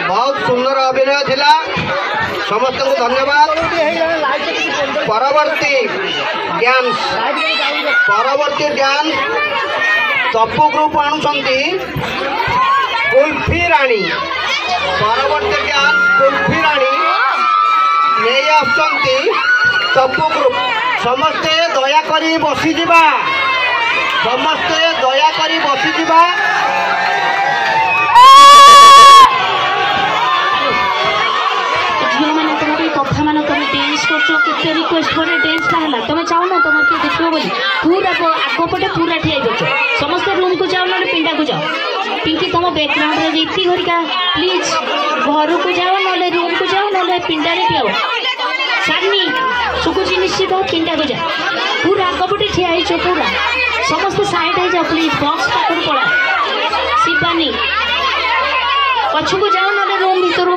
बहुत सुंदर अभिनय थिला समस्त को धन्यवाद। परवर्ती डांस तपु ग्रुप आणुछंती कुल्फी राणी। परवर्ती डांस कुल्फी राणी नहीं आसुछंती तपु ग्रुप। समस्ते दया करी बसी जिबा, समस्ते दया करी बसी जिबा। कथा मान तुम डांस करते रिक्वेस्ट करे डांस का है तुम चाहो ना तुम किए देखो बोली पूरा आगपटे पूरा ठिया जाओ समस्त रूम को जाओ ना पिंडा को जाओ। पिंकी तुम बैकग्राउंड रे दीप्ति घरिका प्लीज घर को जाओ ना रूम को जाओ ना पिंडा रे ठिया सानी सुकुची निश्चित पिंडा को जाओ पूरा आगपटे ठिया हो पूरा समस्त साइड हो जाओ प्लीज बॉक्स पाखर पड़ा शिवानी पछू को जाओ ना रूम भीतर